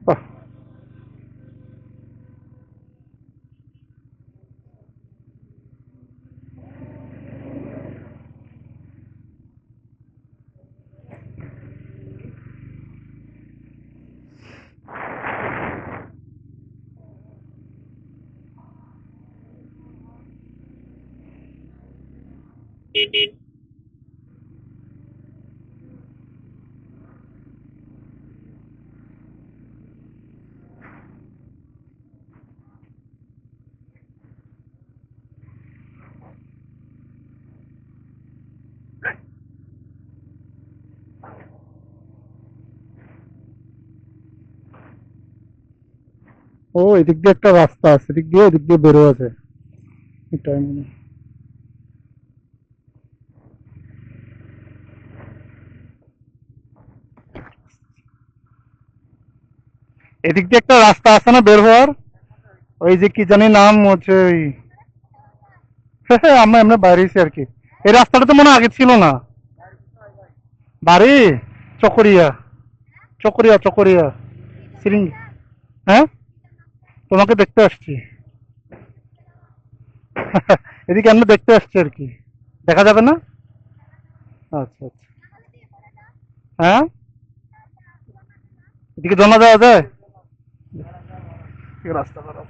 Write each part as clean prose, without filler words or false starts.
বাহ, ও এদিক দিয়ে একটা রাস্তা আছে, এদিক দিয়ে বেরো আছে। এটাই মনে হয়। এদিক দিয়ে একটা রাস্তা আছে না বের হওয়ার? ওই যে কি জানি নাম হচ্ছে ওই, হ্যাঁ হ্যাঁ, আমরা আমরা বাইরেছি আর কি। এই রাস্তাটা তো মনে হয় আগে ছিল না। বাড়ি চকরিয়া, চকরিয়া চকরিয়া সিরিং। হ্যাঁ, তোমাকে দেখতে আসছি। এদিকে আমরা দেখতে আসছি আর কি। দেখা যাবে না? আচ্ছা আচ্ছা। হ্যাঁ, এদিকে জমা দেওয়া যায়? এই রাস্তা খারাপ।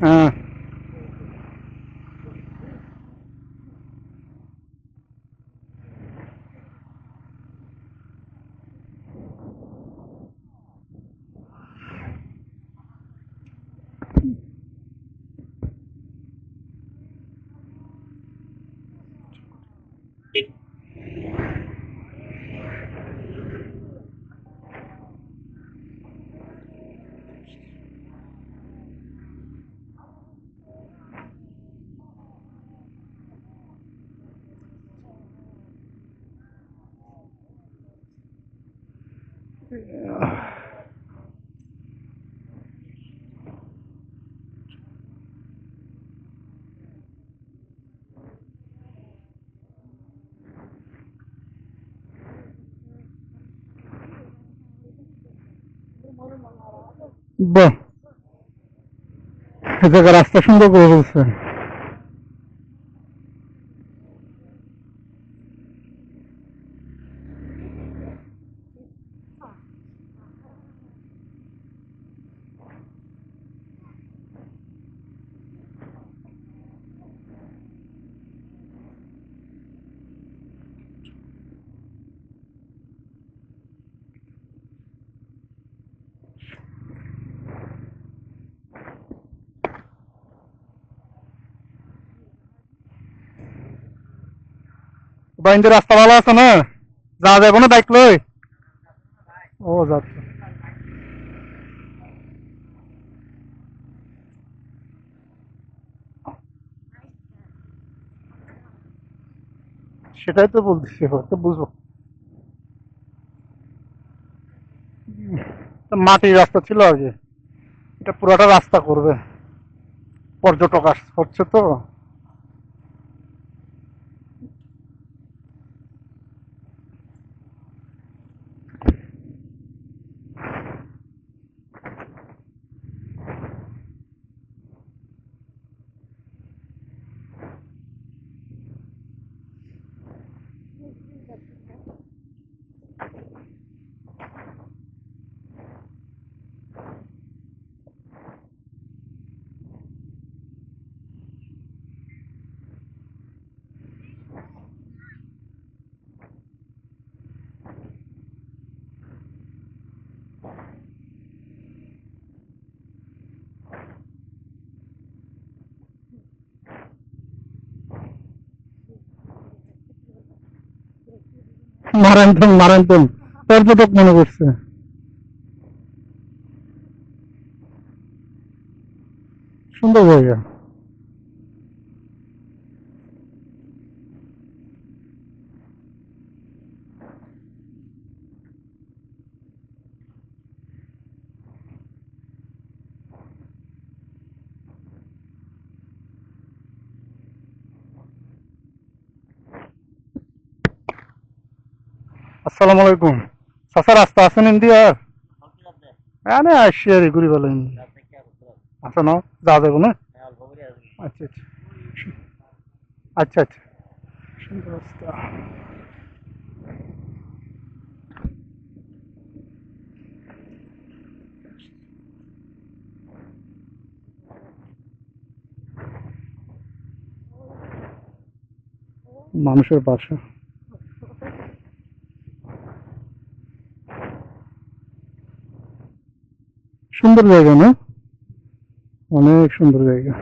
হ্যাঁ। বাহ, এ জায়গায় রাস্তা সুন্দর করে বলছে। বাইন্দে রাস্তা ভালো আছে না? যাওয়া যাবে না বাইক লই? ও যাচ্ছে। সেটাই তো বলতেছি, হয়তো বুঝবো। মাটির রাস্তা ছিল আগে, এটা পুরোটা রাস্তা করবে। পর্যটক হচ্ছে তো। মারান্তম মারান্তম পর্যটক মনে করছে। সুন্দর জায়গা। আসসালামু আলাইকুম। চাচা রাস্তা আছেন ইন্ডিয়ার? এনে আসছি আর ঘুরি বলেন। আচ্ছা না, যা যাবো না। আচ্ছা আচ্ছা আচ্ছা আচ্ছা। সুন্দর রাস্তা। মানুষের বাসা। সুন্দর জায়গা না? অনেক সুন্দর জায়গা।